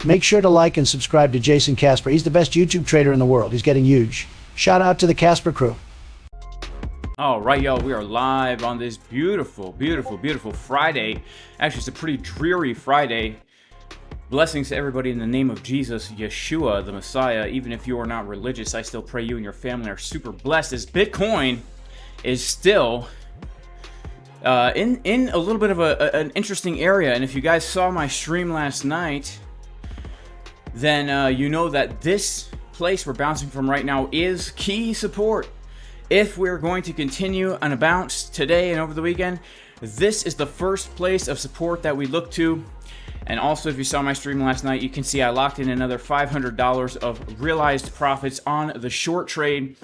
make sure to like and subscribe to Jason Casper. He's the best YouTube trader in the world. He's getting huge. Shout out to the Casper crew. All right, y'all, we are live on this beautiful, beautiful, beautiful Friday. Actually, it's a pretty dreary Friday. Blessings to everybody in the name of Jesus, Yeshua, the Messiah. Even if you are not religious, I still pray you and your family are super blessed, as Bitcoin is still in a little bit of an interesting area. And if you guys saw my stream last night, then you know that this place we're bouncing from right now is key support. If we're going to continue on a bounce today and over the weekend, this is the first place of support that we look to. And also, if you saw my stream last night, you can see I locked in another $500 of realized profits on the short trade,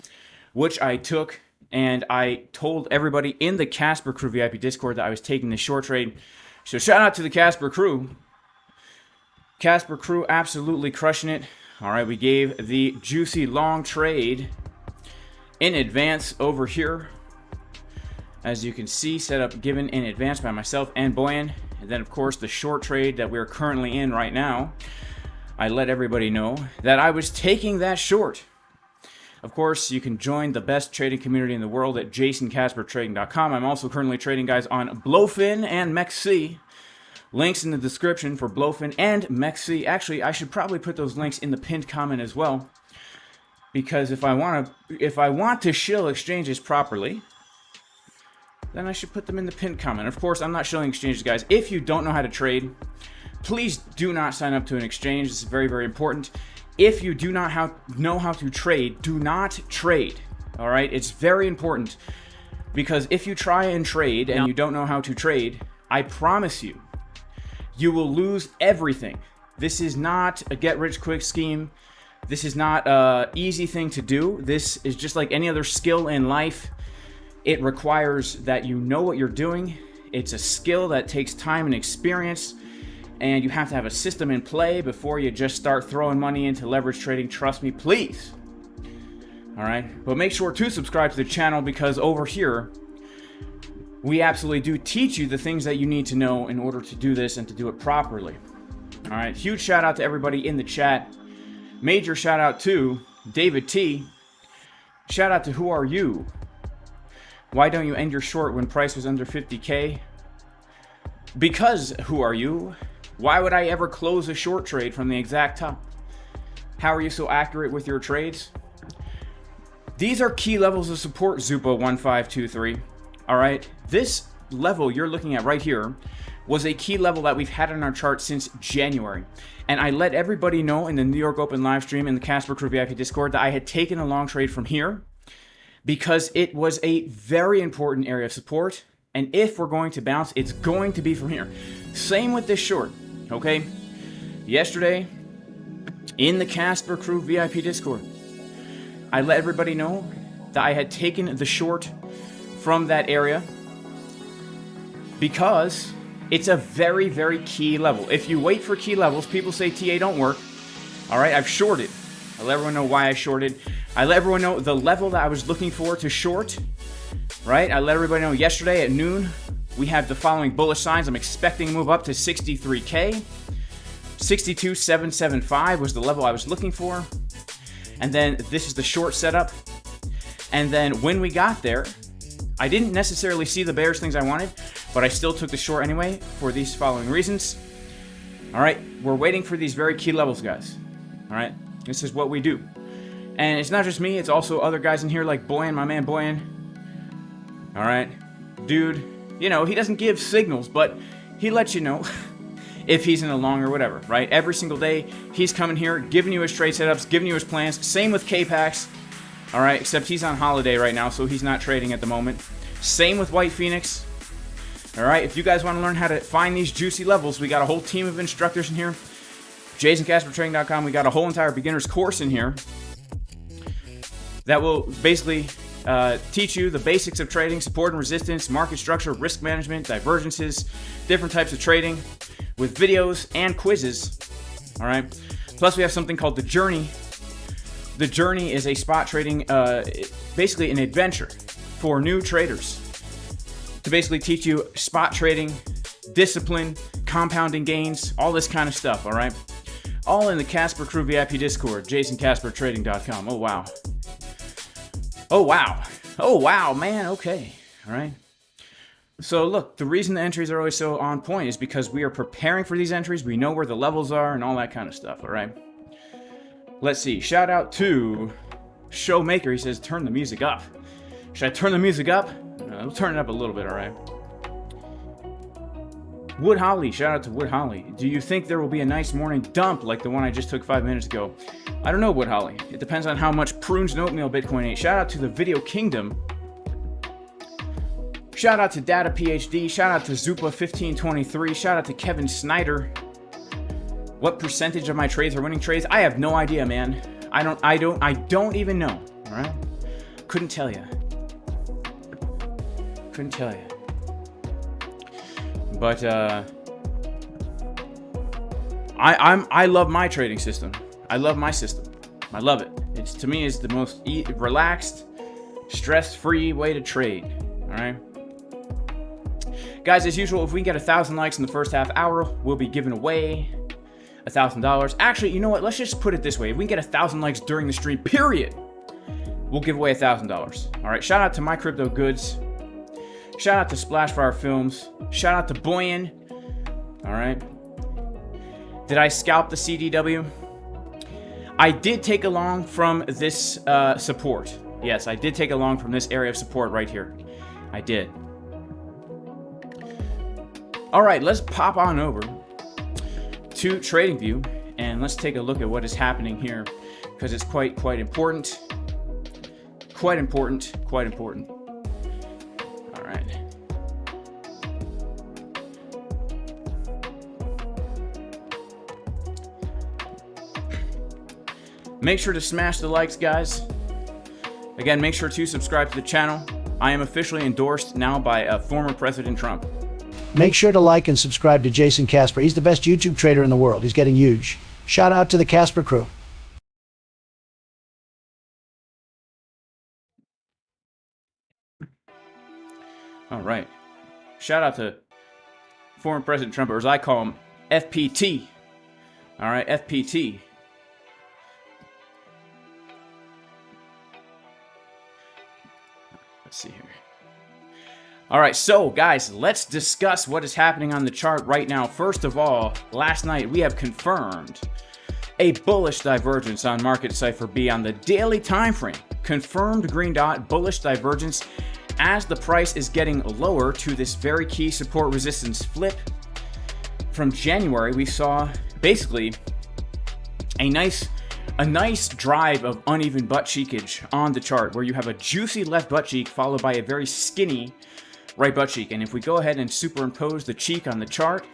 which I took, and I told everybody in the Casper Crew VIP Discord that I was taking the short trade. So shout out to the Casper Crew. Casper Crew absolutely crushing it. All right, we gave the juicy long trade in advance over here. As you can see, set up given in advance by myself and Boyan. And then, of course, the short trade that we're currently in right now, I let everybody know that I was taking that short. Of course, you can join the best trading community in the world at jasoncaspertrading.com. I'm also currently trading, guys, on BLOFIN and MEXC. Links in the description for BLOFIN and MEXC. Actually, I should probably put those links in the pinned comment as well, because if I want to shill exchanges properly, then I should put them in the pinned comment. Of course, I'm not shilling exchanges, guys. If you don't know how to trade, please do not sign up to an exchange. This is very, very important. If you do not know how to trade, do not trade. All right? It's very important, because if you try and trade and you don't know how to trade, I promise you, you will lose everything. This is not a get-rich-quick scheme. This is not an easy thing to do. This is just like any other skill in life. It requires that you know what you're doing. It's a skill that takes time and experience, and you have to have a system in play before you just start throwing money into leverage trading. Trust me, please. All right, but make sure to subscribe to the channel, because over here, we absolutely do teach you the things that you need to know in order to do this and to do it properly. All right, huge shout out to everybody in the chat. Major shout out to David T. Shout out to Who Are You? Why don't you end your short when price was under 50K? Because Who Are You? Why would I ever close a short trade from the exact top? How are you so accurate with your trades? These are key levels of support, Zupa1523. All right, this level you're looking at right here was a key level that we've had on our chart since January. And I let everybody know in the New York Open live stream in the Casper Crew VIP Discord that I had taken a long trade from here, because it was a very important area of support. And if we're going to bounce, it's going to be from here. Same with this short, okay? Yesterday, in the Casper Crew VIP Discord, I let everybody know that I had taken the short from that area, because it's a very, very key level. If you wait for key levels, people say TA don't work. All right, I've shorted. I let everyone know why I shorted. I let everyone know the level that I was looking for to short, right? I let everybody know yesterday at noon, we have the following bullish signs. I'm expecting to move up to 63K. 62,775 was the level I was looking for. And then this is the short setup. And then when we got there, I didn't necessarily see the bearish things I wanted, but I still took the short anyway for these following reasons. All right, we're waiting for these very key levels, guys. All right, this is what we do. And it's not just me, it's also other guys in here like Boyan, my man Boyan. All right, dude, you know, he doesn't give signals, but he lets you know if he's in a long or whatever, right? Every single day, he's coming here, giving you his trade setups, giving you his plans. Same with K-Pax. All right, except he's on holiday right now, so he's not trading at the moment. Same with White Phoenix. All right, if you guys want to learn how to find these juicy levels, we got a whole team of instructors in here. JasonCasperTrading.com, we got a whole entire beginner's course in here that will basically teach you the basics of trading, support and resistance, market structure, risk management, divergences, different types of trading with videos and quizzes. All right, plus we have something called The Journey. The Journey is a spot trading, basically an adventure for new traders to basically teach you spot trading, discipline, compounding gains, all this kind of stuff, all right? All in the Casper Crew VIP Discord, JasonCasperTrading.com. Oh, wow. Oh, wow. Oh, wow, man. Okay. All right. So, look, the reason the entries are always so on point is because we are preparing for these entries. We know where the levels are and all that kind of stuff, all right? Let's see. Shout out to Showmaker. He says, turn the music up. Should I turn the music up? We'll turn it up a little bit, all right? Wood Holly, shout out to Wood Holly. Do you think there will be a nice morning dump like the one I just took 5 minutes ago? I don't know, Wood Holly. It depends on how much prunes and oatmeal Bitcoin ate. Shout out to the Video Kingdom. Shout out to Data PhD. Shout out to Zupa1523. Shout out to Kevin Snyder. What percentage of my trades are winning trades? I have no idea, man. I don't even know. All right? Couldn't tell you. Couldn't tell you. But I love my trading system. I love my system. I love it. It's, to me, is the most relaxed, stress-free way to trade. All right, guys. As usual, if we get 1,000 likes in the first half hour, we'll be giving away $1,000. Actually, you know what? Let's just put it this way: if we can get 1,000 likes during the stream, period, we'll give away $1,000. All right. Shout out to My Crypto Goods. Shout out to Splashfire Films. Shout out to Boyan. All right. Did I scalp the CDW? I did take along from this support. Yes, I did take along from this area of support right here. I did. All right, let's pop on over to TradingView and let's take a look at what is happening here because it's quite important. Quite important. Quite important. All right. Make sure to smash the likes, guys. Again, make sure to subscribe to the channel. I am officially endorsed now by former President Trump. Make sure to like and subscribe to Jason Casper. He's the best YouTube trader in the world. He's getting huge. Shout out to the Casper Crew. All right. Shout out to former President Trump, or as I call him, FPT. All right, FPT. Let's see here. All right, so guys, let's discuss what is happening on the chart right now. First of all, last night we have confirmed a bullish divergence on market Cipher B on the daily time frame. Confirmed green dot, bullish divergence as the price is getting lower to this very key support resistance flip. From January, we saw basically a nice drive of uneven butt cheekage on the chart where you have a juicy left butt cheek followed by a very skinny right butt cheek. And if we go ahead and superimpose the cheek on the chart,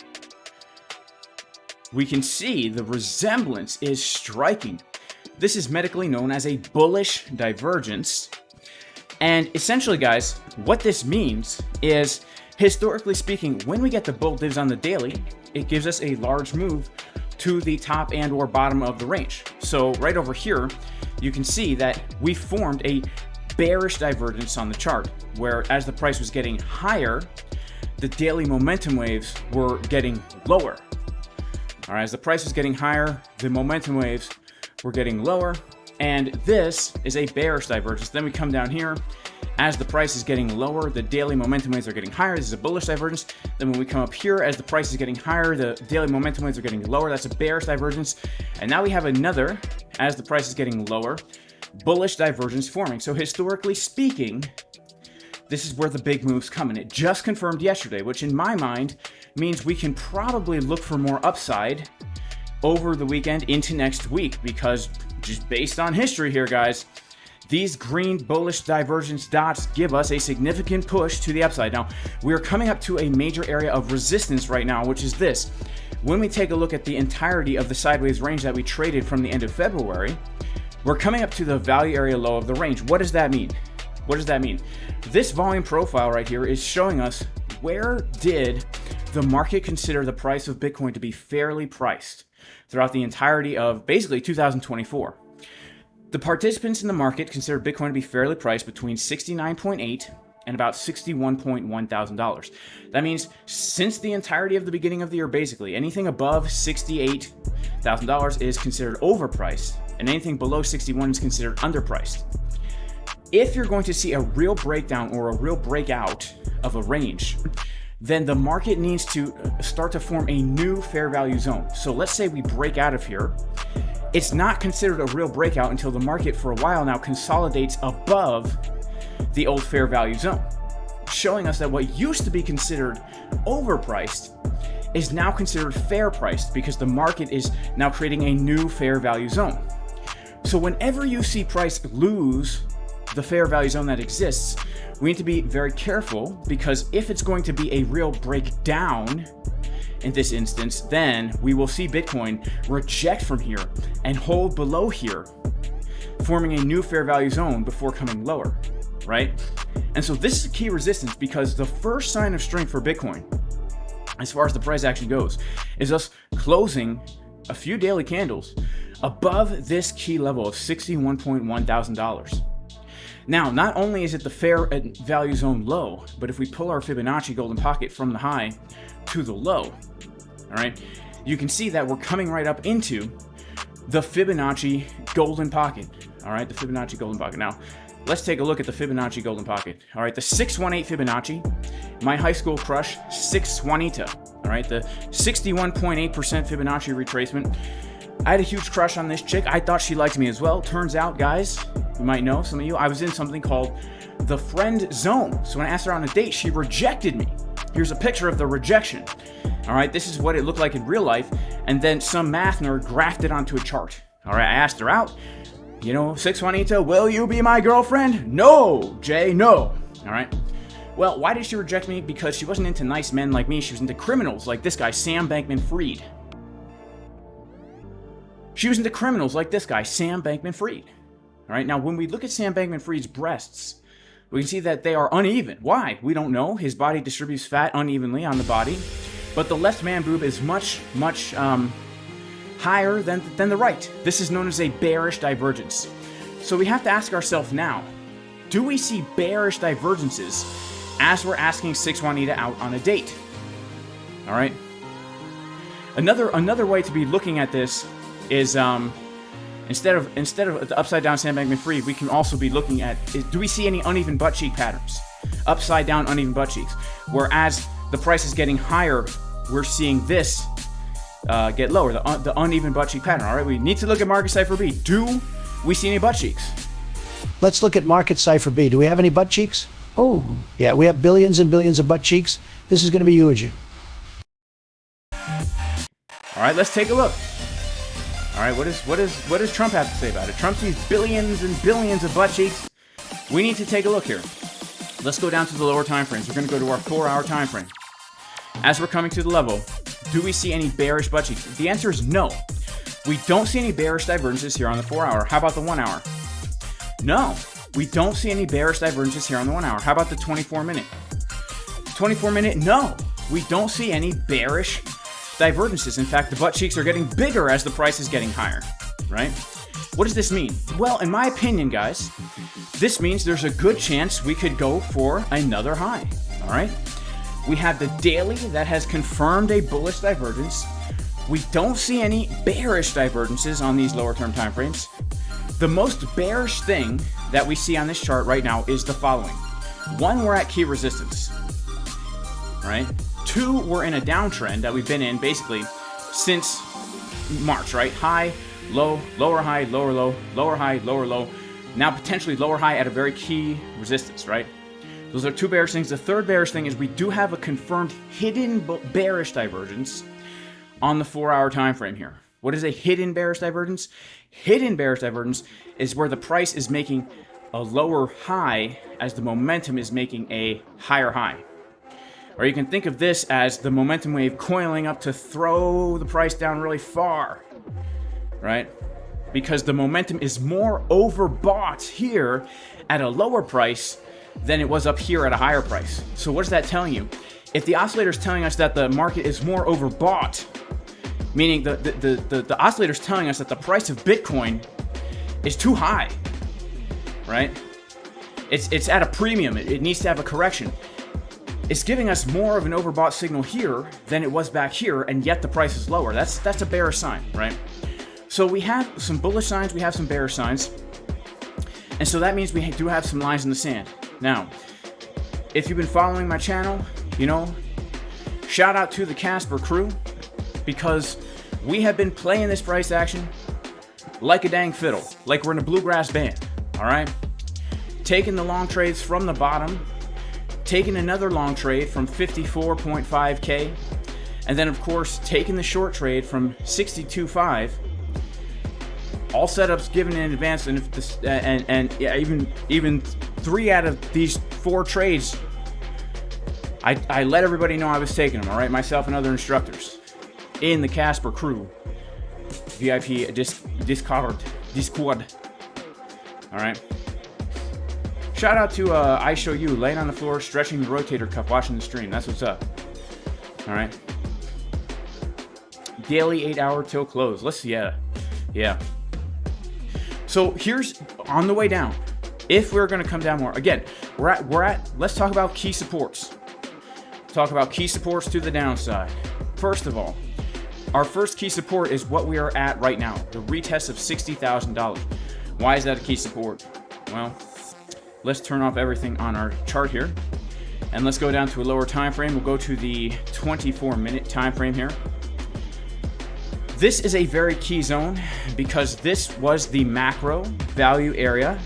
we can see the resemblance is striking. This is medically known as a bullish divergence. And essentially, guys, what this means is, historically speaking, when we get the bull divs on the daily, it gives us a large move to the top and or bottom of the range. So right over here, you can see that we formed a bearish divergence on the chart, where as the price was getting higher, the daily momentum waves were getting lower. All right, as the price was getting higher, the momentum waves were getting lower, and this is a bearish divergence. Then we come down here. As the price is getting lower, the daily momentum waves are getting higher. This is a bullish divergence. Then when we come up here, as the price is getting higher, the daily momentum waves are getting lower. That's a bearish divergence. And now we have another, as the price is getting lower, bullish divergence forming. So historically speaking, this is where the big moves come in. It just confirmed yesterday, which in my mind means we can probably look for more upside over the weekend into next week, because just based on history here, guys, these green bullish divergence dots give us a significant push to the upside. Now, we're coming up to a major area of resistance right now, which is this. When we take a look at the entirety of the sideways range that we traded from the end of February, we're coming up to the value area low of the range. What does that mean? What does that mean? This volume profile right here is showing us, where did the market consider the price of Bitcoin to be fairly priced throughout the entirety of basically 2024. The participants in the market considered Bitcoin to be fairly priced between 69.8 and about $61.1 thousand. That means since the entirety of the beginning of the year, basically, anything above $68,000 is considered overpriced, and anything below 61 is considered underpriced. If you're going to see a real breakdown or a real breakout of a range, then the market needs to start to form a new fair value zone. So let's say we break out of here. It's not considered a real breakout until the market for a while now consolidates above the old fair value zone, showing us that what used to be considered overpriced is now considered fair priced because the market is now creating a new fair value zone. So whenever you see price lose the fair value zone that exists, we need to be very careful, because if it's going to be a real breakdown in this instance, then we will see Bitcoin reject from here and hold below here, forming a new fair value zone before coming lower, right? And so this is a key resistance, because the first sign of strength for Bitcoin, as far as the price action goes, is us closing a few daily candles above this key level of $61.1 thousand. Now, not only is it the fair value zone low, but if we pull our Fibonacci golden pocket from the high to the low, all right, you can see that we're coming right up into the Fibonacci golden pocket, all right, the Fibonacci golden pocket. Now, let's take a look at the Fibonacci golden pocket, all right, the 618 Fibonacci, my high school crush, 6 Juanita, all right, the 61.8% Fibonacci retracement. I had a huge crush on this chick. I thought she liked me as well. Turns out, guys, you might know, some of you, I was in something called the friend zone. So when I asked her on a date, she rejected me. Here's a picture of the rejection. All right, this is what it looked like in real life. And then some math nerd graphed it onto a chart. All right, I asked her out. You know, 6 Juanita, will you be my girlfriend? No, Jay, no. All right. Well, why did she reject me? Because she wasn't into nice men like me. She was into criminals like this guy, Sam Bankman-Fried. She was into criminals like this guy, Sam Bankman-Fried. All right, now when we look at Sam Bankman-Fried's breasts, we can see that they are uneven. Why? We don't know. His body distributes fat unevenly on the body, but the left man boob is much higher than the right. This is known as a bearish divergence. So we have to ask ourselves now, do we see bearish divergences as we're asking 6 Juanita out on a date? All right. Another way to be looking at this is instead of the upside down Sam Bankman-Fried, we can also be looking at, do we see any uneven butt cheek patterns? Upside down uneven butt cheeks. Whereas the price is getting higher, we're seeing this get lower, the uneven butt cheek pattern. All right, we need to look at Market Cipher B. Do we see any butt cheeks? Let's look at Market Cipher B. Do we have any butt cheeks? Oh, yeah, we have billions and billions of butt cheeks. This is going to be huge. All right, let's take a look. All right, what does Trump have to say about it? Trump sees billions and billions of butt cheeks. We need to take a look here. Let's go down to the lower time frames. We're going to go to our 4-hour time frame. As we're coming to the level, do we see any bearish butt cheeks? The answer is no. We don't see any bearish divergences here on the 4-hour. How about the 1-hour? No, we don't see any bearish divergences here on the 1-hour. How about the 24-minute? 24-minute? No, we don't see any bearish divergences. In fact, the butt cheeks are getting bigger as the price is getting higher, right? What does this mean? Well, in my opinion, guys, this means there's a good chance we could go for another high, all right? We have the daily that has confirmed a bullish divergence. We don't see any bearish divergences on these lower term time frames. The most bearish thing that we see on this chart right now is the following. 1, we're at key resistance, right? 2, we're in a downtrend that we've been in basically since March, right? High, low, lower high, lower low, lower high, lower low. Now potentially lower high at a very key resistance, right? Those are 2 bearish things. The third bearish thing is we do have a confirmed hidden bearish divergence on the 4-hour time frame here. What is a hidden bearish divergence? Hidden bearish divergence is where the price is making a lower high as the momentum is making a higher high. Or you can think of this as the momentum wave coiling up to throw the price down really far, right? Because the momentum is more overbought here at a lower price than it was up here at a higher price. So what is that telling you? If the oscillator is telling us that the market is more overbought, meaning the oscillator is telling us that the price of Bitcoin is too high, right? It's at a premium. It needs to have a correction. It's giving us more of an overbought signal here than it was back here, and yet the price is lower. That's a bearish sign, right? So we have some bullish signs, we have some bearish signs, and so that means we do have some lines in the sand. Now, if you've been following my channel, you know, shout out to the Casper crew, because we have been playing this price action like a dang fiddle, like we're in a bluegrass band, all right? Taking the long trades from the bottom, taking another long trade from 54.5K, and then of course taking the short trade from 62.5. All setups given in advance, and if this, yeah, even 3 out of these 4 trades, I let everybody know I was taking them. All right, myself and other instructors in the Casper crew, VIP Discord. All right. Shout out to I Show You, laying on the floor, stretching the rotator cuff, watching the stream. That's what's up. All right. Daily 8-hour till close. Let's see. Yeah. So here's on the way down. If we're going to come down more, again, we're at. Let's talk about key supports. Talk about key supports to the downside. First of all, our first key support is what we are at right now, the retest of $60,000. Why is that a key support? Well, let's turn off everything on our chart here, and let's go down to a lower time frame. We'll go to the 24-minute time frame here. This is a very key zone because this was the macro value area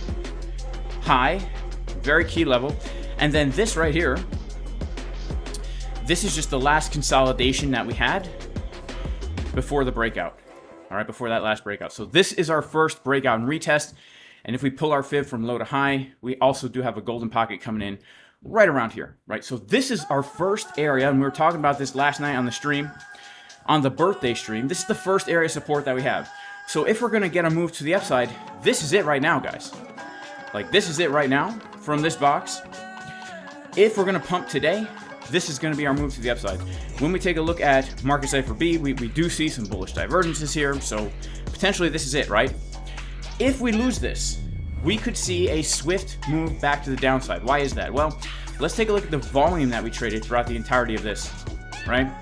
high, very key level, and then this right here, this is just the last consolidation that we had before the breakout. All right, before that last breakout. So this is our first breakout and retest. And if we pull our fib from low to high, we also do have a golden pocket coming in right around here, right? So this is our first area, and we were talking about this last night on the stream, on the birthday stream. This is the first area of support that we have. So if we're gonna get a move to the upside, this is it right now, guys. Like, this is it right now from this box. If we're gonna pump today, this is gonna be our move to the upside. When we take a look at Market Cipher B, we do see some bullish divergences here, so potentially this is it, right? If we lose this, we could see a swift move back to the downside. Why is that? Well, let's take a look at the volume that we traded throughout the entirety of this, right?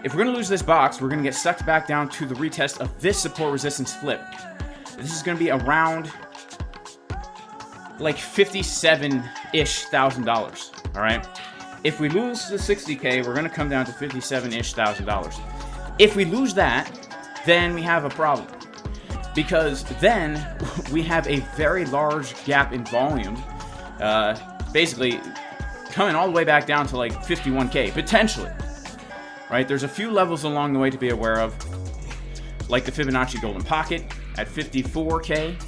If we're going to lose this box, we're going to get sucked back down to the retest of this support resistance flip. This is going to be around like $57-ish thousand, all right? If we lose the 60K, we're going to come down to $57-ish thousand. If we lose that, then we have a problem. Because then we have a very large gap in volume, basically coming all the way back down to like 51K, potentially, right? There's a few levels along the way to be aware of, like the Fibonacci Golden Pocket at 54K.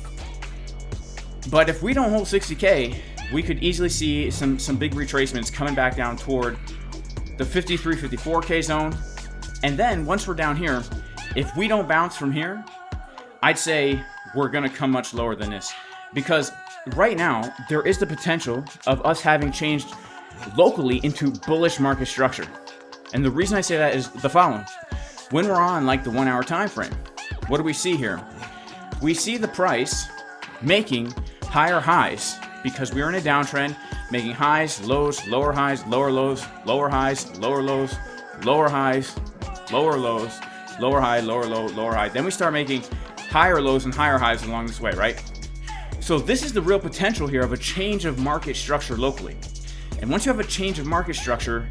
But if we don't hold 60K, we could easily see some big retracements coming back down toward the 53, 54K zone. And then once we're down here, if we don't bounce from here, I'd say we're going to come much lower than this, because right now there is the potential of us having changed locally into bullish market structure. And the reason I say that is the following. When we're on like the 1 hour time frame, what do we see here? We see the price making higher highs because we're in a downtrend, making highs, lows, lower highs, lower lows, lower highs, lower lows, lower highs, lower lows, lower high, lower low, lower high. Then we start making higher lows and higher highs along this way, right? So this is the real potential here of a change of market structure locally. And once you have a change of market structure,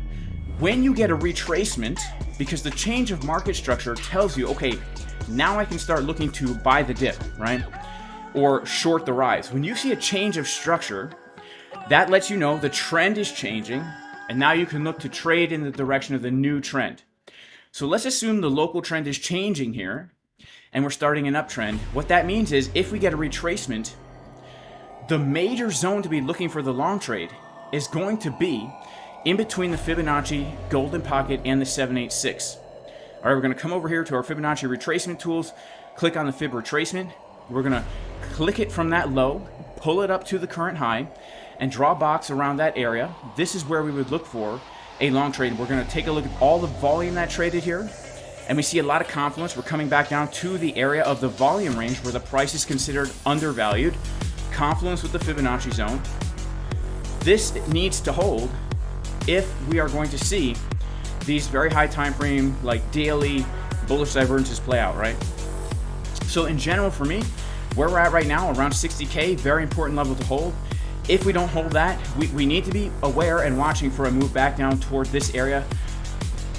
when you get a retracement, because the change of market structure tells you, okay, now I can start looking to buy the dip, right? Or short the rise. When you see a change of structure, that lets you know the trend is changing, and now you can look to trade in the direction of the new trend. So let's assume the local trend is changing here, and we're starting an uptrend. What that means is if we get a retracement, the major zone to be looking for the long trade is going to be in between the Fibonacci Golden Pocket and the 786. All right, we're going to come over here to our Fibonacci retracement tools, click on the Fib retracement. We're going to click it from that low, pull it up to the current high, and draw a box around that area. This is where we would look for a long trade. We're going to take a look at all the volume that traded here, and we see a lot of confluence. We're coming back down to the area of the volume range where the price is considered undervalued. Confluence with the Fibonacci zone. this needs to hold if we are going to see these very high time frame, like daily bullish divergences play out, right? So in general, for me, where we're at right now, around 60K, very important level to hold. If we don't hold that, we need to be aware and watching for a move back down toward this area,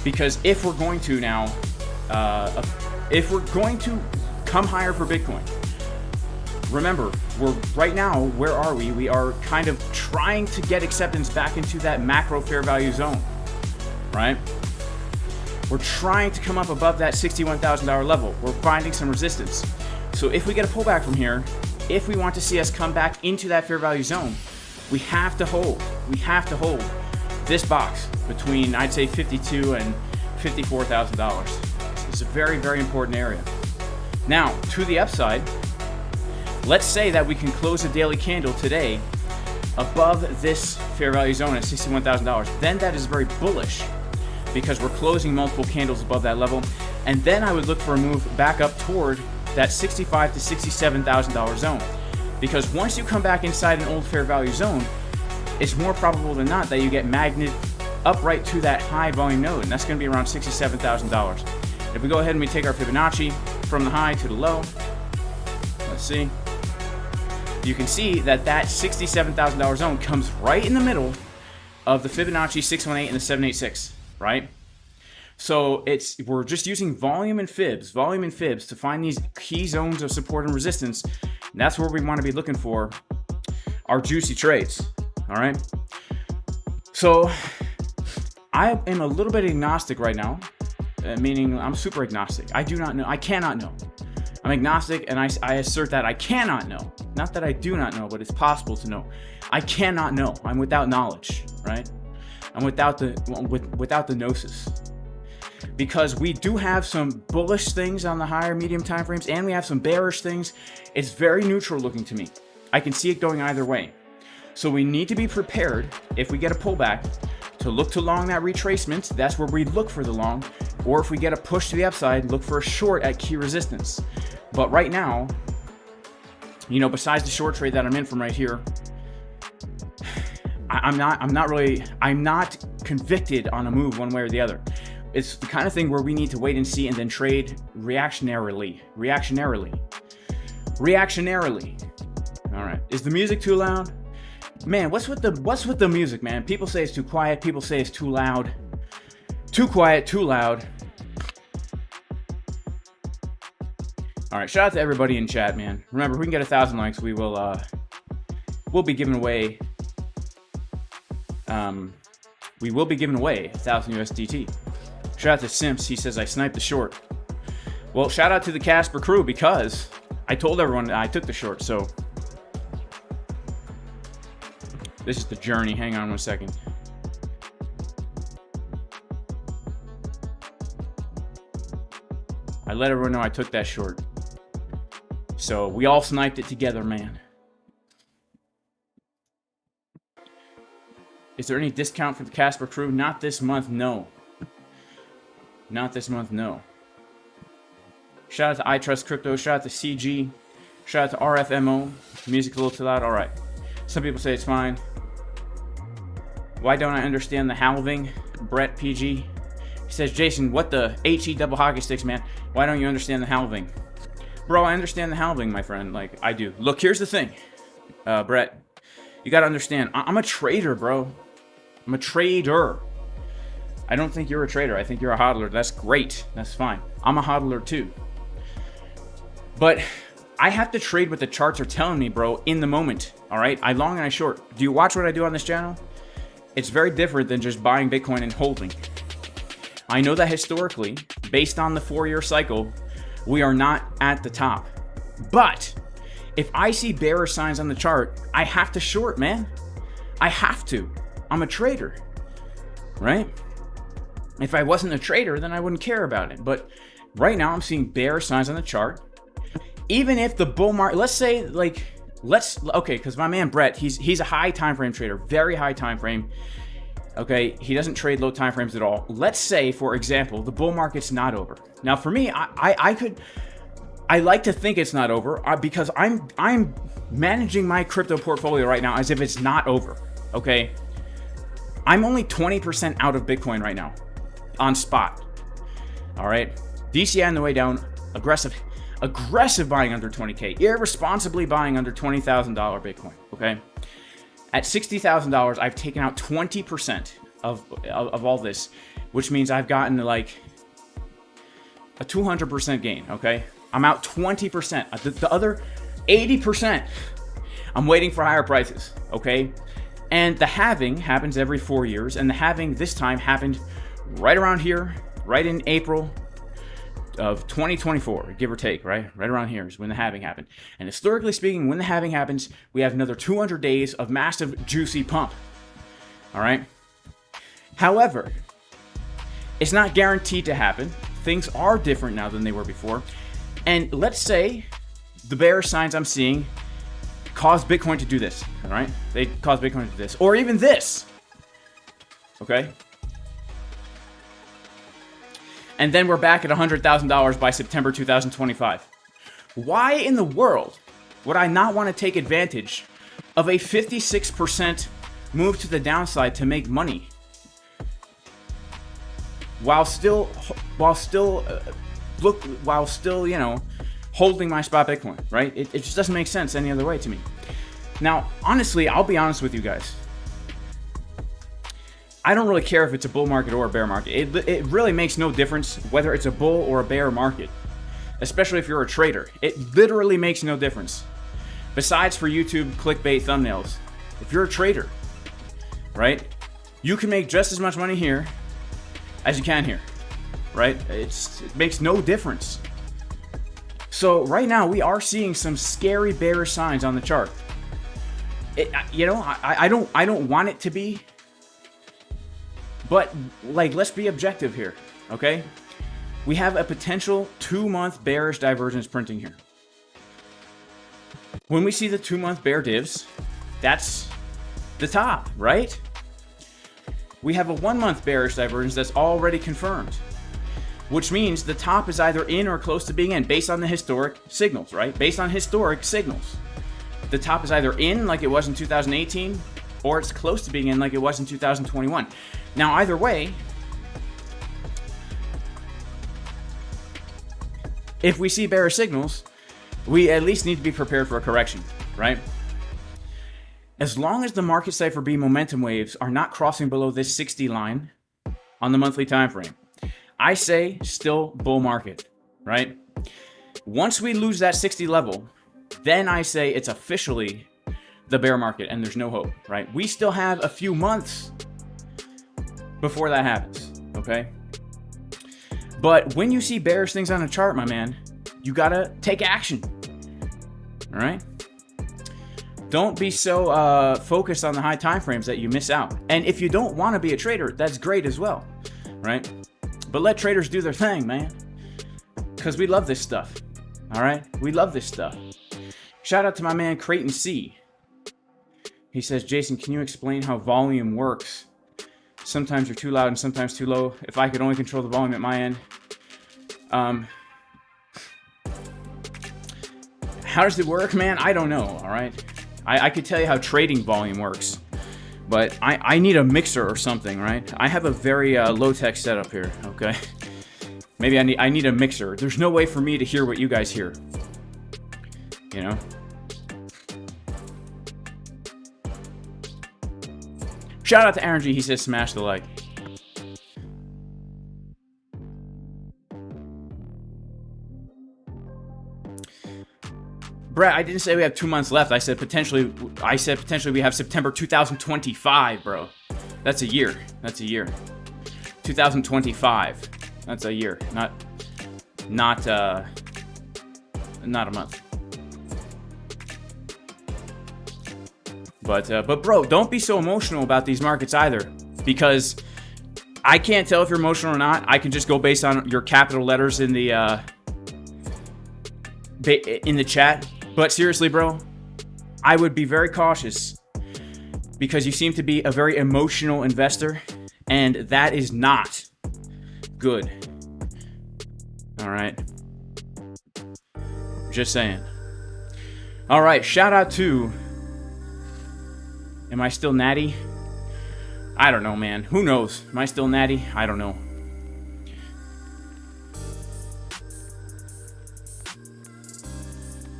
because if we're going to now, if we're going to come higher for Bitcoin, remember, we're right now, where are we? We are kind of trying to get acceptance back into that macro fair value zone, right? We're trying to come up above that $61,000 level. We're finding some resistance. So if we get a pullback from here, if we want to see us come back into that fair value zone, we have to hold. We have to hold this box between, I'd say, $52,000 and $54,000. It's a very, very important area. Now, to the upside, let's say that we can close a daily candle today above this fair value zone at $61,000. Then that is very bullish, because we're closing multiple candles above that level. And then I would look for a move back up toward that $65,000 to $67,000 zone. Because once you come back inside an old fair value zone, it's more probable than not that you get magnet up right to that high volume node, and that's going to be around $67,000. If we go ahead and we take our Fibonacci from the high to the low, let's see. You can see that that $67,000 zone comes right in the middle of the Fibonacci 618 and the 786, right? So we're just using volume and fibs to find these key zones of support and resistance. And that's where we want to be looking for our juicy trades. All right. So I am a little bit agnostic right now, meaning I'm super agnostic. I do not know. I cannot know. I'm agnostic, and I assert that I cannot know. Not that I do not know, but it's possible to know. I cannot know. I'm without knowledge, right? I'm without the gnosis. Because we do have some bullish things on the higher medium time frames, and we have some bearish things. It's very neutral looking to me. I can see it going either way. So we need to be prepared, if we get a pullback, to look to long that retracement. That's where we look for the long. Or if we get a push to the upside, look for a short at key resistance. But right now, you know, besides the short trade that I'm in from right here, I'm not convicted on a move one way or the other. It's the kind of thing where we need to wait and see and then trade reactionarily. All right. Is the music too loud? Man, what's with the music, man? People say it's too quiet. People say it's too loud. Too quiet, too loud. All right. Shout out to everybody in chat, man. Remember, if we can get 1,000 likes, we'll be giving away. We will be giving away 1,000 USDT. Shout out to Simps. He says, I sniped the short. Well, shout out to the Casper crew, because I told everyone I took the short. So this is the journey. Hang on 1 second. I let everyone know I took that short. So we all sniped it together, man. Is there any discount for the Casper crew? Not this month, no. Not this month, no. Shout out to I Trust Crypto. Shout out to CG. Shout out to RFMO. Music a little too loud. All right. Some people say it's fine. Why don't I understand the halving? Brett PG. He says, Jason, what the HE double hockey sticks, man? Why don't you understand the halving? Bro, I understand the halving, my friend. Like, I do. Look, here's the thing. Brett, you got to understand. I'm a trader, bro. I'm a trader. I don't think you're a trader. I think you're a hodler. That's great. That's fine. I'm a hodler too. But I have to trade what the charts are telling me, bro, in the moment. All right? I long and I short. Do you watch what I do on this channel? It's very different than just buying Bitcoin and holding. I know that historically, based on the 4-year cycle, we are not at the top. But if I see bearish signs on the chart, I have to short, man. I have to. I'm a trader, right? If I wasn't a trader, then I wouldn't care about it. But right now I'm seeing bearish signs on the chart. Even if the bull market, let's say okay, because my man Brett, he's a high time frame trader, very high time frame. Okay, he doesn't trade low time frames at all. Let's say, for example, the bull market's not over. Now, for me, I like to think it's not over because I'm managing my crypto portfolio right now as if it's not over. okay? I'm only 20% out of Bitcoin right now on spot. All right? DCI on the way down, aggressive buying under 20K, irresponsibly buying under $20,000 Bitcoin, okay? At $60,000, I've taken out 20% of all this, which means I've gotten like a 200% gain, okay? I'm out 20%. The other 80%, I'm waiting for higher prices, okay? And the halving happens every 4 years, and the halving this time happened right around here, right in April of 2024, give or take, right? Right around here is when the halving happened. And historically speaking, when the halving happens, we have another 200 days of massive, juicy pump, all right? However, it's not guaranteed to happen. Things are different now than they were before. And let's say the bearish signs I'm seeing cause Bitcoin to do this, all right? They cause Bitcoin to do this, or even this, okay? And then we're back at $100,000 by September 2025. Why in the world would I not want to take advantage of a 56% move to the downside to make money while still, you know, holding my spot Bitcoin, right? It just doesn't make sense any other way to me. Now, honestly, I'll be honest with you guys. I don't really care if it's a bull market or a bear market. It really makes no difference whether it's a bull or a bear market, especially if you're a trader. It literally makes no difference. Besides for YouTube clickbait thumbnails, if you're a trader, right, you can make just as much money here as you can here, right? It makes no difference. So right now we are seeing some scary bearish signs on the chart. You know, I don't want it to be. But, like, let's be objective here, okay? We have a potential 2-month bearish divergence printing here. When we see the 2-month bear divs, that's the top, right? We have a 1-month bearish divergence that's already confirmed, which means the top is either in or close to being in based on the historic signals, right? Based on historic signals. The top is either in like it was in 2018 or it's close to being in like it was in 2021. Now, either way, if we see bearish signals, we at least need to be prepared for a correction, right? As long as the market Cipher B momentum waves are not crossing below this 60 line on the monthly time frame, I say still bull market, right? Once we lose that 60 level, then I say it's officially the bear market and there's no hope, right? We still have a few months before that happens, okay? But when you see bearish things on a chart, my man, you gotta take action, all right? Don't be so focused on the high time frames that you miss out. And if you don't want to be a trader, that's great as well, right? But let traders do their thing, man, because we love this stuff, all right? We love this stuff. Shout out to my man Creighton C. He says, Jason, can you explain how volume works? Sometimes you're too loud and sometimes too low. If I could only control the volume at my end. How does it work, man? I don't know, all right? I could tell you how trading volume works, but I need a mixer or something, right? I have a very low-tech setup here, okay? Maybe I need a mixer. There's no way for me to hear what you guys hear, you know? Shout out to Aaron G. He says smash the like. Brett, I didn't say we have 2 months left. I said potentially we have September 2025, bro. That's a year. That's a year. 2025. That's a year. Not a month. But bro, don't be so emotional about these markets either, because I can't tell if you're emotional or not. I can just go based on your capital letters in the chat. But seriously, bro, I would be very cautious because you seem to be a very emotional investor, and that is not good. All right. Just saying. All right, shout out to Am I still natty? I don't know, man. Who knows? Am I still natty? I don't know.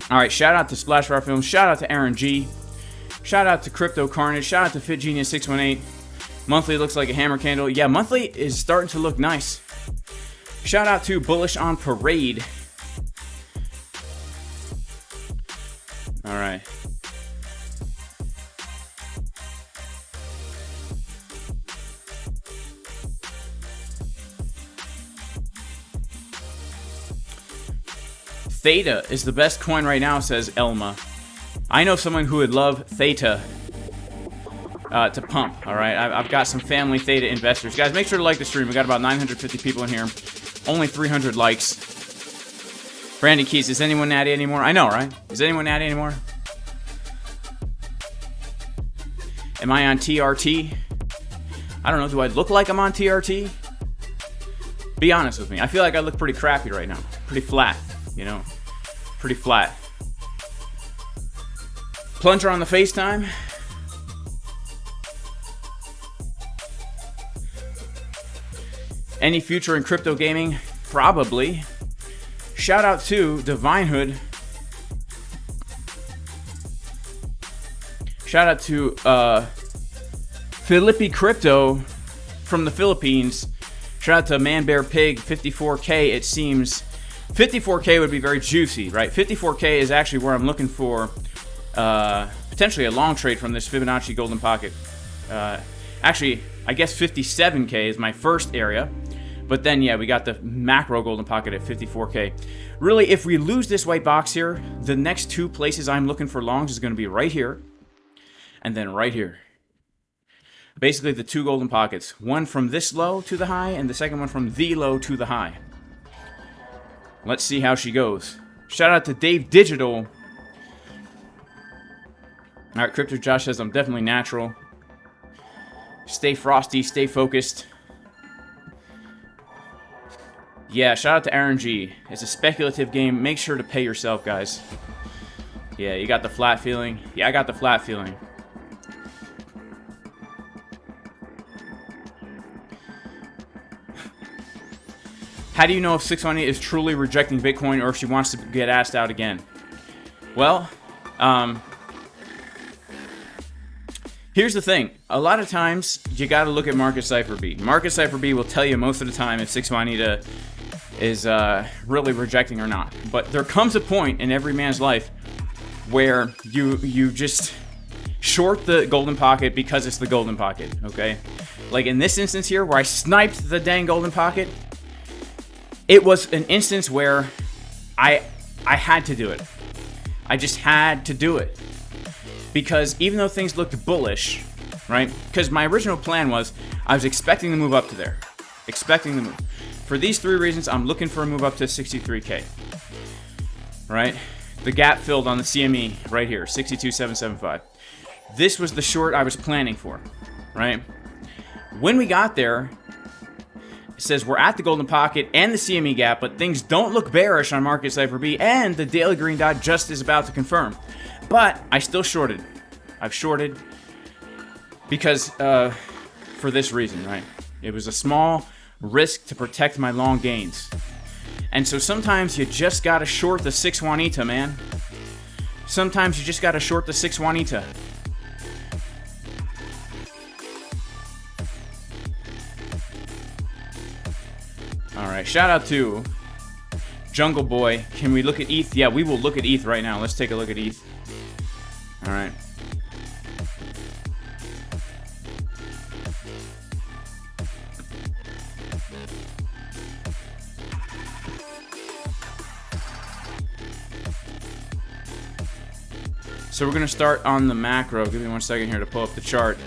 All right, shout out to Splashfire Films. Shout out to Aaron G. Shout out to Crypto Carnage. Shout out to FitGenius618. Monthly looks like a hammer candle. Yeah, monthly is starting to look nice. Shout out to Bullish on Parade. All right. Theta is the best coin right now, says Elma. I know someone who would love Theta to pump, all right? I've got some family Theta investors. Guys, make sure to like the stream. We got about 950 people in here. Only 300 likes. Brandy Keys, is anyone natty anymore? I know, right? Is anyone natty anymore? Am I on TRT? I don't know. Do I look like I'm on TRT? Be honest with me. I feel like I look pretty crappy right now. Pretty flat, you know? Pretty flat. Plunger on the FaceTime. Any future in crypto gaming? Probably. Shout out to Divine Hood. Shout out to Philippi Crypto from the Philippines. Shout out to Man Bear Pig 54K. It seems 54K would be very juicy, right? 54K is actually where I'm looking for potentially a long trade from this Fibonacci Golden Pocket. Actually, I guess 57K is my first area. But then, yeah, we got the macro Golden Pocket at 54K. Really, if we lose this white box here, the next two places I'm looking for longs is going to be right here and then right here. Basically, the two Golden Pockets. One from this low to the high and the second one from the low to the high. Let's see how she goes. Shout out to Dave Digital. All right, Crypto Josh says I'm definitely natural. Stay frosty, stay focused. Yeah, shout out to Aaron G. It's a speculative game. Make sure to pay yourself, guys. Yeah, you got the flat feeling. Yeah, I got the flat feeling. How do you know if 618 is truly rejecting Bitcoin or if she wants to get asked out again? Well, here's the thing. A lot of times, you got to look at Market Cipher B. Market Cipher B will tell you most of the time if 618 is really rejecting or not. But there comes a point in every man's life where you just short the Golden Pocket because it's the Golden Pocket, okay? Like in this instance here where I sniped the dang Golden Pocket, it was an instance where I had to do it. I just had to do it. Because even though things looked bullish, right? Because my original plan was I was expecting to move up to there. Expecting to move. For these three reasons, I'm looking for a move up to 63K. Right? The gap filled on the CME right here, 62,775. This was the short I was planning for, right? When we got there, it says we're at the Golden Pocket and the CME gap, but things don't look bearish on Market Cipher B, and the daily green dot just is about to confirm. But I still shorted. I've shorted because for this reason, right? It was a small risk to protect my long gains. And so sometimes you just gotta short the 6 Juanita, man. Sometimes you just gotta short the 6 Juanita. Alright, shout out to Jungle Boy. Can we look at ETH? Yeah, we will look at ETH right now. Let's take a look at ETH. Alright. So we're going to start on the macro. Give me 1 second here to pull up the chart.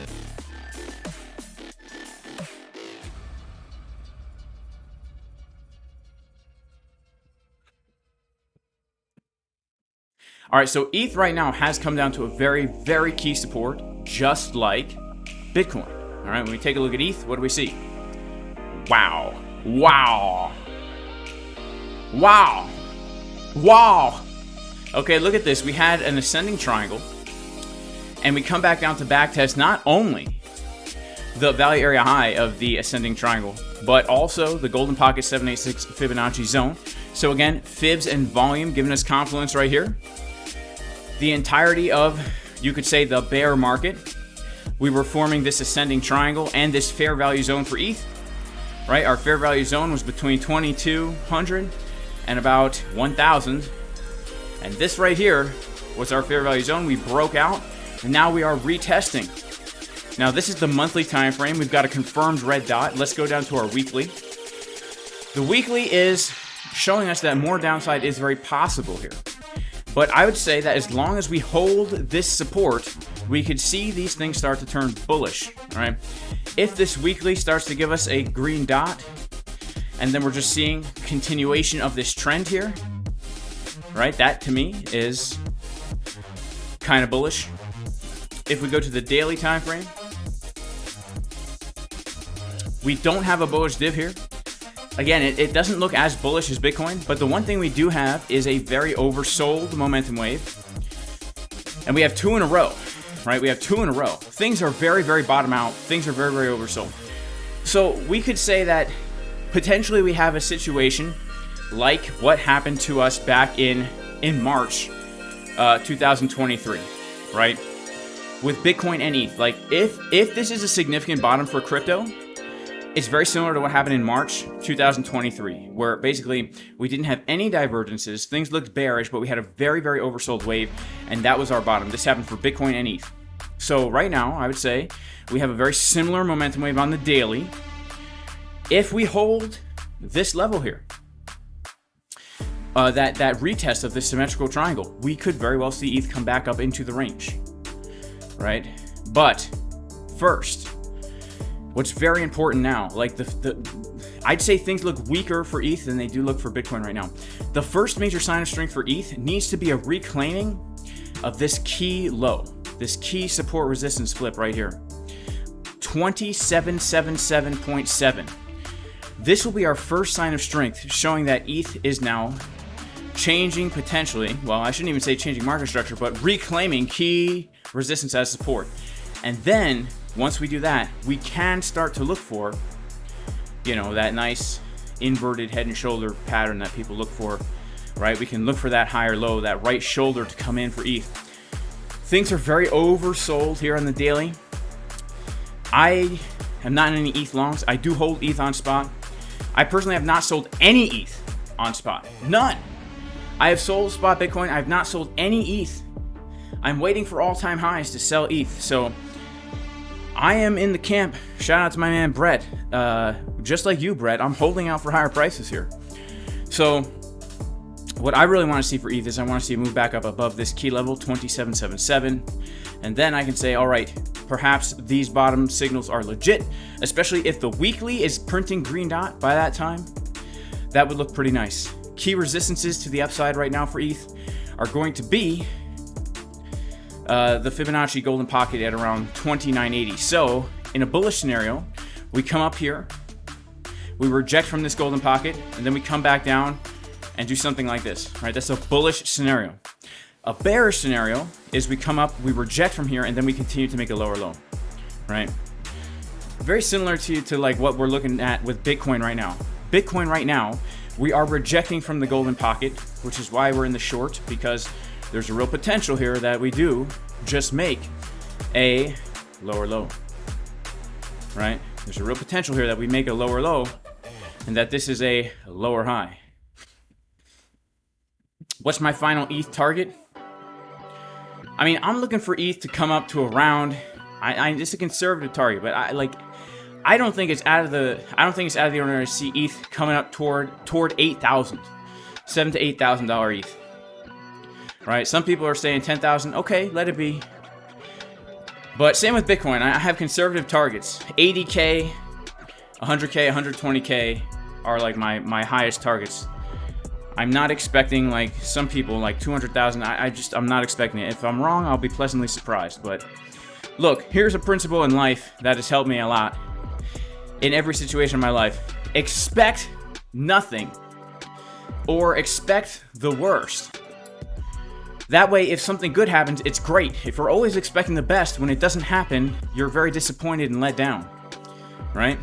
All right, so ETH right now has come down to a very, very key support, just like Bitcoin. All right, when we take a look at ETH, what do we see? Wow. Wow. Wow. Wow. Okay, look at this. We had an ascending triangle. and we come back down to backtest not only the value area high of the ascending triangle, but also the golden pocket 786 Fibonacci zone. So again, fibs and volume giving us confluence right here. The entirety of, you could say, the bear market, we were forming this ascending triangle and this fair value zone for ETH, right? Our fair value zone was between 2,200 and about 1,000. And this right here was our fair value zone. We broke out, and now we are retesting. Now this is the monthly time frame. We've got a confirmed red dot. Let's go down to our weekly. The weekly is showing us that more downside is very possible here. But I would say that as long as we hold this support, we could see these things start to turn bullish, right? If this weekly starts to give us a green dot, and then we're just seeing continuation of this trend here, right? That to me is kind of bullish. If we go to the daily time frame, we don't have a bullish div here. Again, it doesn't look as bullish as Bitcoin, but the one thing we do have is a very oversold momentum wave. And we have two in a row, right? We have two in a row. Things are very, very bottom out. Things are very, very oversold. So we could say that potentially we have a situation like what happened to us back in March 2023, right? With Bitcoin and ETH. Like if this is a significant bottom for crypto, it's very similar to what happened in March 2023, where basically we didn't have any divergences. Things looked bearish, but we had a very, very oversold wave, and that was our bottom. This happened for Bitcoin and ETH. So right now, I would say we have a very similar momentum wave on the daily. If we hold this level here, that retest of this symmetrical triangle, we could very well see ETH come back up into the range, right? But first, what's very important now, like I'd say things look weaker for ETH than they do look for Bitcoin right now. The first major sign of strength for ETH needs to be a reclaiming of this key low, this key support resistance flip right here, 2777.7. This will be our first sign of strength, showing that ETH is now changing potentially, well, I shouldn't even say changing market structure, but reclaiming key resistance as support. And then once we do that, we can start to look for, you know, that nice inverted head and shoulder pattern that people look for, right? We can look for that higher low, that right shoulder to come in for ETH. Things are very oversold here on the daily. I am not in any ETH longs. I do hold ETH on spot. I personally have not sold any ETH on spot. None. I have sold spot Bitcoin. I have not sold any ETH. I'm waiting for all-time highs to sell ETH. So I am in the camp. Shout out to my man Brett. Just like you, Brett, I'm holding out for higher prices here. So what I really want to see for ETH is I want to see it move back up above this key level, 2777. And then I can say, all right, perhaps these bottom signals are legit, especially if the weekly is printing green dot by that time. That would look pretty nice. Key resistances to the upside right now for ETH are going to be the Fibonacci golden pocket at around 2980. So in a bullish scenario, we come up here, we reject from this golden pocket, and then we come back down and do something like this, right? That's a bullish scenario. A bearish scenario is we come up, we reject from here, and then we continue to make a lower low, right? Very similar to like what we're looking at with Bitcoin right now. Bitcoin right now, we are rejecting from the golden pocket, which is why we're in the short, because there's a real potential here that we do just make a lower low, right? There's a real potential here that we make a lower low and that this is a lower high. What's my final ETH target? I mean, I'm looking for ETH to come up to around, it's a conservative target, but I don't think it's out of the ordinary to see ETH coming up toward 8,000, $7,000 to $8,000 ETH. Right? Some people are saying 10,000. Okay, let it be. But same with Bitcoin. I have conservative targets. 80K, 100K, 120K are like my highest targets. I'm not expecting like some people like 200,000. I'm not expecting it. If I'm wrong, I'll be pleasantly surprised. But look, here's a principle in life that has helped me a lot in every situation in my life. Expect nothing or expect the worst. That way, if something good happens, it's great. If we're always expecting the best, when it doesn't happen, you're very disappointed and let down, right?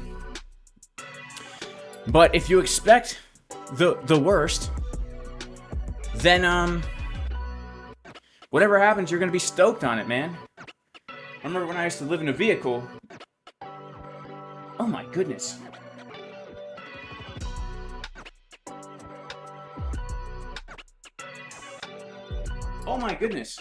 But if you expect the worst, then whatever happens, you're gonna be stoked on it, man. I remember when I used to live in a vehicle. Oh my goodness. Oh my goodness.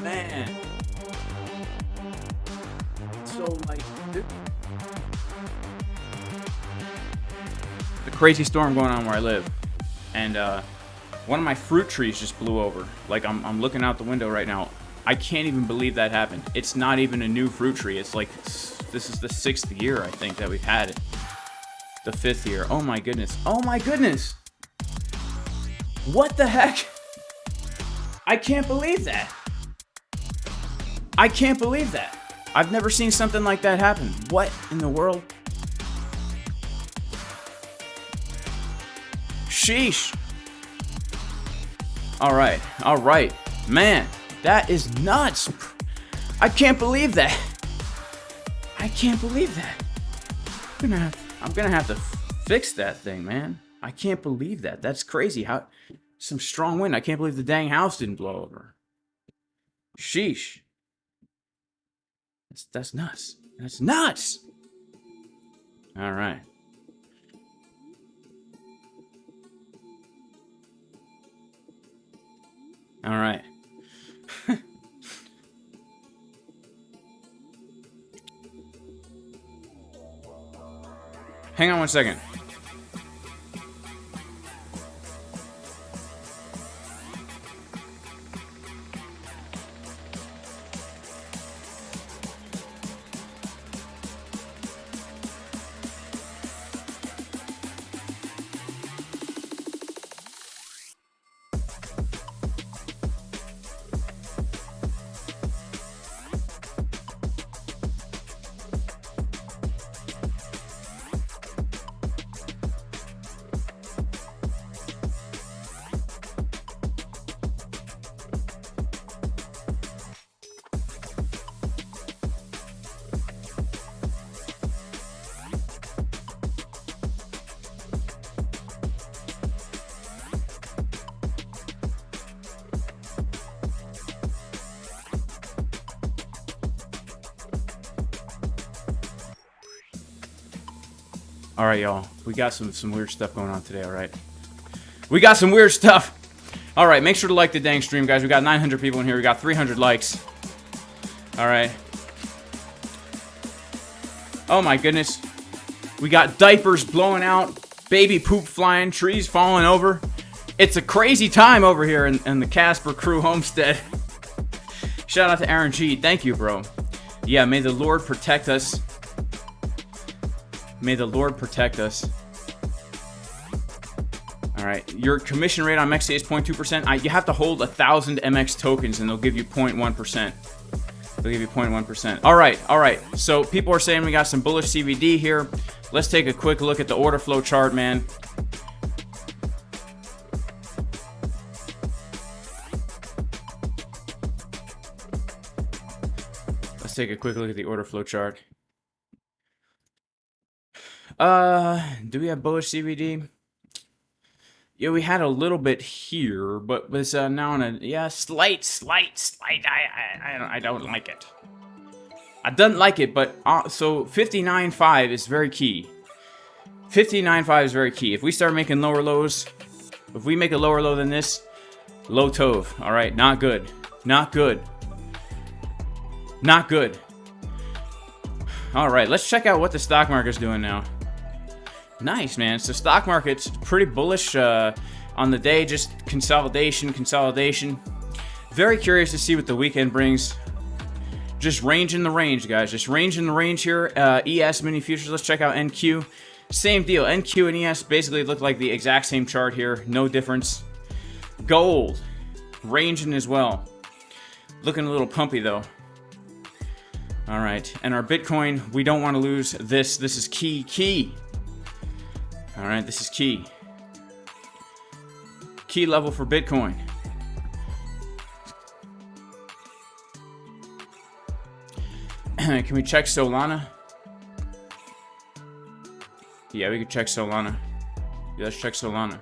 Man. So, like, the crazy storm going on where I live. And, one of my fruit trees just blew over. Like, I'm looking out the window right now. I can't even believe that happened. It's not even a new fruit tree. It's like, this is the 6th year, I think, that we've had it. The 5th year. Oh my goodness. Oh my goodness! What the heck? I can't believe that. I can't believe that. I've never seen something like that happen. What in the world? Sheesh. Alright, alright. Man, that is nuts. I can't believe that. I can't believe that. I'm gonna have to fix that thing, man. I can't believe that. That's crazy. How some strong wind. I can't believe the dang house didn't blow over. Sheesh. That's nuts. That's nuts. All right. All right. Hang on one second. All right, y'all. We got some weird stuff going on today, all right? We got some weird stuff. All right, make sure to like the dang stream, guys. We got 900 people in here. We got 300 likes. All right. Oh, my goodness. We got diapers blowing out, baby poop flying, trees falling over. It's a crazy time over here in the Casper Crew homestead. Shout out to Aaron G. Thank you, bro. Yeah, may the Lord protect us. May the Lord protect us. All right, your commission rate on MEXC is 0.2%. You have to hold 1,000 MX tokens, and they'll give you 0.1%. They'll give you 0.1%. All right. So people are saying we got some bullish CVD here. Let's take a quick look at the order flow chart, man. Let's take a quick look at the order flow chart. Do we have bullish CVD? Yeah, we had a little bit here, but it's now on a slight. I don't like it. I don't like it, but so 59.5 is very key. 59.5 is very key. If we start making lower lows, if we make a lower low than this, low tove. All right, not good, not good, not good. All right, let's check out what the stock market's doing now. Nice, man. So stock market's pretty bullish on the day. Just consolidation. Very curious to see what the weekend brings. Just range in the range, guys. Just range in the range here. ES mini futures. Let's check out NQ. Same deal. NQ and ES basically look like the exact same chart here. No difference. Gold. Ranging as well. Looking a little pumpy, though. All right. And our Bitcoin, we don't want to lose this. This is key. All right, this is key. Key level for Bitcoin. Can we check Solana? Yeah, we can check Solana. Yeah, let's check Solana.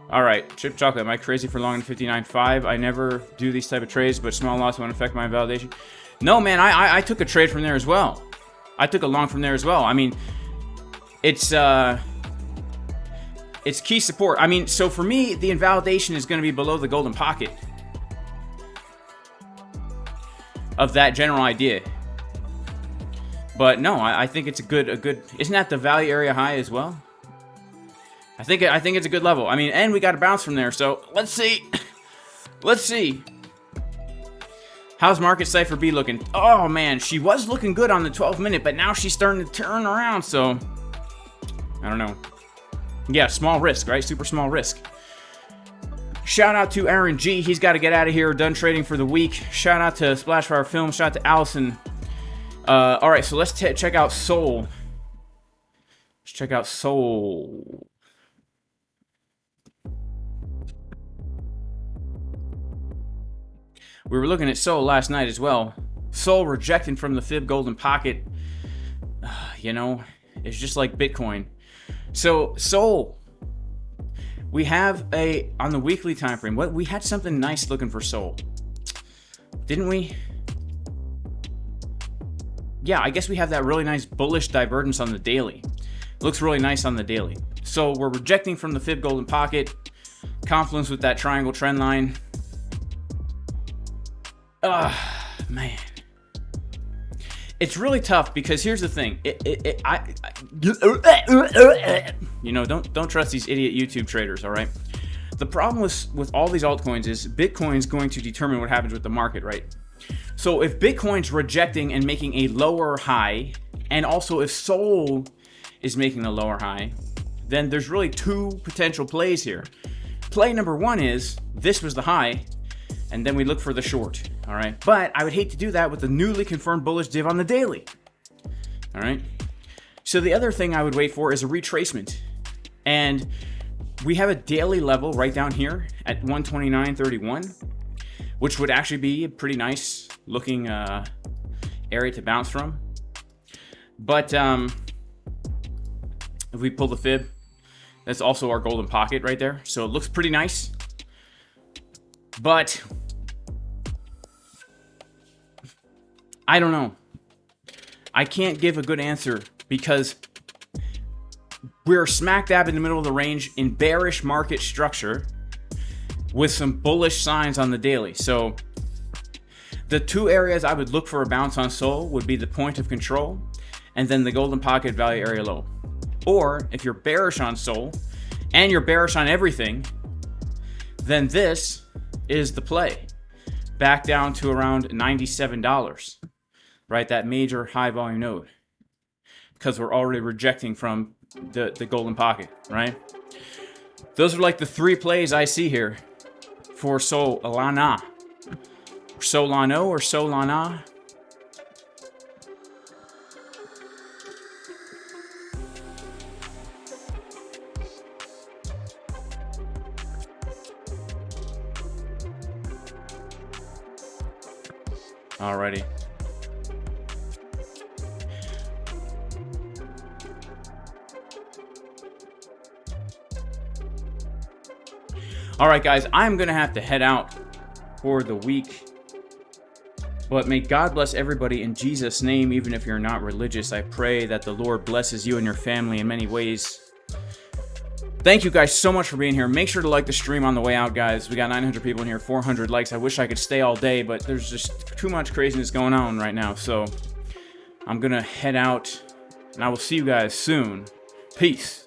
All right, Chip Chocolate, am I crazy for long in 59.5? I never do these type of trades, but small loss won't affect my validation. No, man, I took a trade from there as well. I took a long from there as well. I mean, it's key support. I mean, so for me, the invalidation is going to be below the golden pocket of that general idea. But no, I think it's a good. Isn't that the value area high as well? I think it's a good level. I mean, and we got a bounce from there. So let's see. Let's see. How's market Cipher B looking? Oh man, she was looking good on the 12-minute, but now she's starting to turn around. So I don't know. Yeah, small risk, right? Super small risk. Shout out to Aaron G. He's got to get out of here. Done trading for the week. Shout out to Splashfire Film. Shout out to Allison. All right, so let's check out Sol. Let's check out Sol. We were looking at Sol last night as well. Sol rejecting from the fib golden pocket. You know, it's just like Bitcoin. So Sol, we have on the weekly time frame. We had something nice looking for Sol, didn't we? Yeah, I guess we have that really nice bullish divergence on the daily. Looks really nice on the daily. So we're rejecting from the fib golden pocket. Confluence with that triangle trend line. Man. It's really tough because here's the thing. You know, don't trust these idiot YouTube traders, all right? The problem with all these altcoins is Bitcoin's going to determine what happens with the market, right? So if Bitcoin's rejecting and making a lower high, and also if Sol is making a lower high, then there's really two potential plays here. Play number one is this was the high, and then we look for the short, all right? But I would hate to do that with the newly confirmed bullish div on the daily, all right? So the other thing I would wait for is a retracement. And we have a daily level right down here at 129.31, which would actually be a pretty nice looking area to bounce from. But if we pull the fib, that's also our golden pocket right there. So it looks pretty nice. But I don't know. I can't give a good answer because we're smack dab in the middle of the range in bearish market structure with some bullish signs on the daily. So the two areas I would look for a bounce on SOL would be the point of control and then the golden pocket value area low. Or if you're bearish on SOL and you're bearish on everything, then this is the play. Back down to around $97, right? That major high volume node, because we're already rejecting from the golden pocket, right? Those are like the three plays I see here for Solana. Solano or Solana. Alrighty. Alright guys, I'm gonna have to head out for the week. But may God bless everybody in Jesus' name, even if you're not religious. I pray that the Lord blesses you and your family in many ways. Thank you guys so much for being here. Make sure to like the stream on the way out, guys. We got 900 people in here, 400 likes. I wish I could stay all day, but there's just too much craziness going on right now. So I'm going to head out, and I will see you guys soon. Peace.